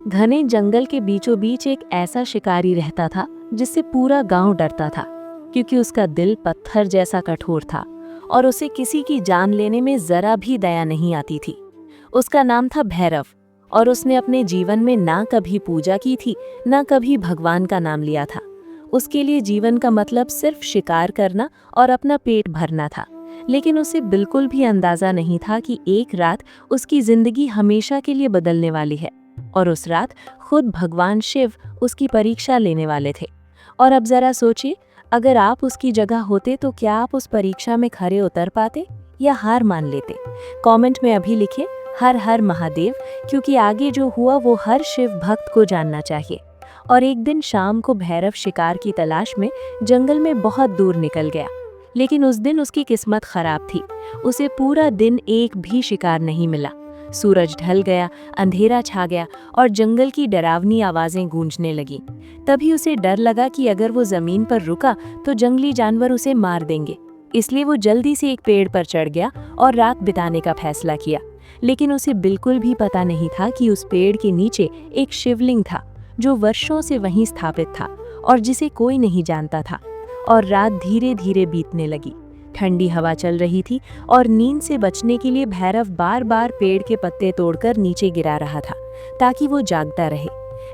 घने जंगल के बीचों बीच एक ऐसा शिकारी रहता था जिससे पूरा गांव डरता था, क्योंकि उसका दिल पत्थर जैसा कठोर था और उसे किसी की जान लेने में जरा भी दया नहीं आती थी। उसका नाम था भैरव और उसने अपने जीवन में ना कभी पूजा की थी, ना कभी भगवान का नाम लिया था। उसके लिए जीवन का मतलब सिर्फ शिकार करना और अपना पेट भरना था। लेकिन उसे बिल्कुल भी अंदाजा नहीं था कि एक रात उसकी जिंदगी हमेशा के लिए बदलने वाली है और उस रात खुद भगवान शिव उसकी परीक्षा लेने वाले थे। और अब जरा सोचिए, अगर आप उसकी जगह होते तो क्या आप उस परीक्षा में खरे उतर पाते या हार मान लेते? कमेंट में अभी लिखिए हर हर महादेव, क्योंकि आगे जो हुआ वो हर शिव भक्त को जानना चाहिए। और एक दिन शाम को भैरव शिकार की तलाश में जंगल में बहुत दूर निकल गया। लेकिन उस दिन उसकी किस्मत खराब थी। उसे पूरा दिन एक भी शिकार नहीं मिला। सूरज ढल गया, अंधेरा छा गया और जंगल की डरावनी आवाजें गूंजने लगीं। तभी उसे डर लगा कि अगर वो जमीन पर रुका तो जंगली जानवर उसे मार देंगे। इसलिए वो जल्दी से एक पेड़ पर चढ़ गया और रात बिताने का फैसला किया। लेकिन उसे बिल्कुल भी पता नहीं था कि उस पेड़ के नीचे एक शिवलिंग था जो वर्षों से वहीं स्थापित था और जिसे कोई नहीं जानता था। और रात धीरे धीरे बीतने लगी। ठंडी हवा चल रही थी और नींद से बचने के लिए भैरव बार बार पेड़ के पत्ते तोड़कर नीचे गिरा रहा था ताकि वो जागता रहे।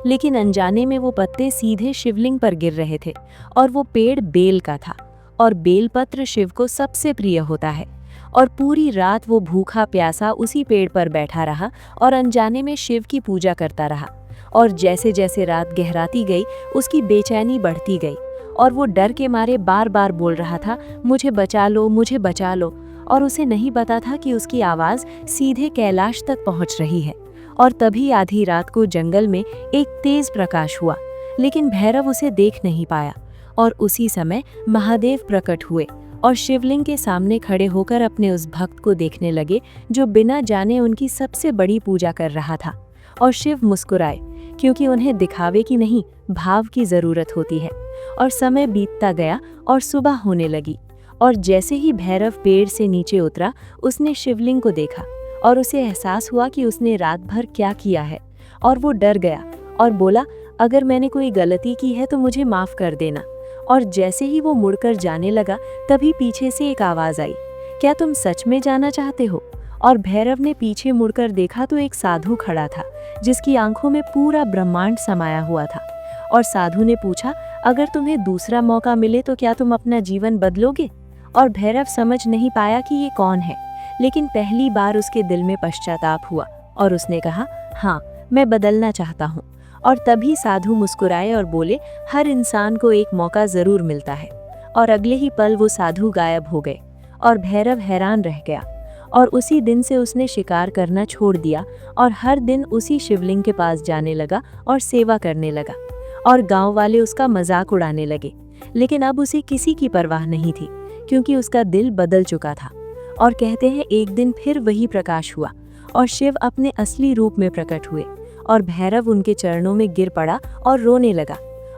लेकिन अनजाने में वो पत्ते सीधे शिवलिंग पर गिर रहे थे और वो पेड़ बेल का था और बेलपत्र शिव को सबसे प्रिय होता है। और पूरी रात वो भूखा प्यासा उसी पेड़ पर बैठा रहा और अनजाने में शिव की पूजा करता रहा। और जैसे जैसे रात गहराती गई उसकी बेचैनी बढ़ती गई और वो डर के मारे बार बार बोल रहा था, मुझे बचा लो, मुझे बचा लो। और उसे नहीं पता था कि उसकी आवाज़ सीधे कैलाश तक पहुंच रही है। और तभी आधी रात को जंगल में एक तेज प्रकाश हुआ, लेकिन भैरव उसे देख नहीं पाया। और उसी समय महादेव प्रकट हुए और शिवलिंग के सामने खड़े होकर अपने उस भक्त को देखने लगे जो बिना जाने उनकी सबसे बड़ी पूजा कर रहा था। और शिव मुस्कुराए, क्योंकि उन्हें दिखावे की नहीं, भाव की जरूरत होती है। और समय बीतता गया और सुबह होने लगी। और जैसे ही भैरव पेड़ से नीचे उतरा उसने शिवलिंग को देखा और उसे एहसास हुआ कि उसने रात भर क्या किया है। और वो डर गया और बोला, अगर मैंने कोई गलती की है तो मुझे माफ कर देना। और जैसे ही वो मुड़कर जाने लगा तभी पीछे से एक आवाज आई, क्या तुम सच में जाना चाहते हो? और भैरव ने पीछे मुड़कर देखा तो एक साधु खड़ा था जिसकी आंखों में पूरा ब्रह्मांड समाया हुआ था। और साधु ने पूछा, अगर तुम्हें दूसरा मौका मिले तो क्या तुम अपना जीवन बदलोगे? और भैरव समझ नहीं पाया कि ये कौन है, लेकिन पहली बार उसके दिल में पश्चाताप हुआ और उसने कहा, हाँ, मैं बदलना चाहता हूँ। और तभी साधु मुस्कुराए और बोले, हर इंसान को एक मौका जरूर मिलता है। और अगले ही पल वो साधु गायब हो गए और भैरव हैरान रह गया। और उसी दिन से उसने शिकार करना छोड़ दिया और हर दिन उसी शिवलिंग के पास जाने लगा और सेवा करने लगा। और गांव वाले उसका मजाक उड़ाने लगे, लेकिन अब उसे किसी की परवाह नहीं थी, क्योंकि उसका दिल बदल चुका था। और कहते हैं एक दिन फिर वही प्रकाश हुआ और शिव अपने असली रूप में प्रकट हुए और भैरव उनके चरणों में गिर पड़ा और रोने लगा।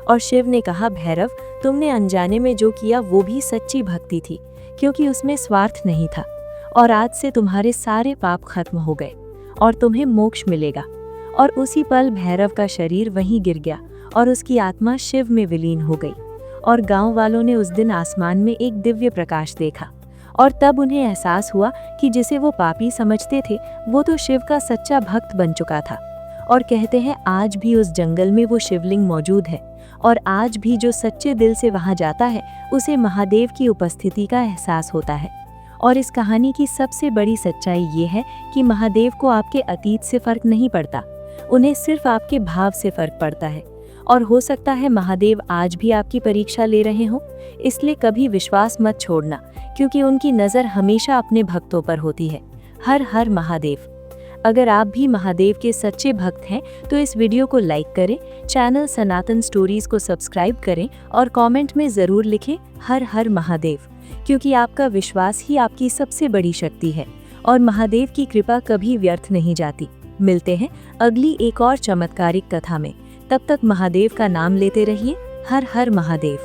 और शिव ने कहा, भैरव, तुमने अनजाने में जो किया वो भी सच्ची भक्ति थी, क्योंकि उसमें स्वार्थ नहीं था। और आज से तुम्हारे सारे पाप खत्म हो गए और तुम्हें मोक्ष मिलेगा। और उसी पल भैरव का शरीर वहीं गिर गया और उसकी आत्मा शिव में विलीन हो गई। और गांव वालों ने उस दिन आसमान में एक दिव्य प्रकाश देखा और तब उन्हें एहसास हुआ कि जिसे वो पापी समझते थे वो तो शिव का सच्चा भक्त बन चुका था। और कहते हैं आज भी उस जंगल में वो शिवलिंग मौजूद है और आज भी जो सच्चे दिल से वहां जाता है उसे महादेव की उपस्थिति का एहसास होता है। और इस कहानी की सबसे बड़ी सच्चाई ये है कि महादेव को आपके अतीत से फर्क नहीं पड़ता, उन्हें सिर्फ आपके भाव से फर्क पड़ता है। और हो सकता है महादेव आज भी आपकी परीक्षा ले रहे हों, इसलिए कभी विश्वास मत छोड़ना, क्योंकि उनकी नज़र हमेशा अपने भक्तों पर होती है। हर हर महादेव। अगर आप भी महादेव के सच्चे भक्त हैं तो इस वीडियो को लाइक करें, चैनल सनातन स्टोरीज को सब्सक्राइब करें और कमेंट में ज़रूर लिखें हर हर महादेव, क्योंकि आपका विश्वास ही आपकी सबसे बड़ी शक्ति है और महादेव की कृपा कभी व्यर्थ नहीं जाती। मिलते हैं अगली एक और चमत्कारिक कथा में। तब तक महादेव का नाम लेते रहिए। हर हर महादेव।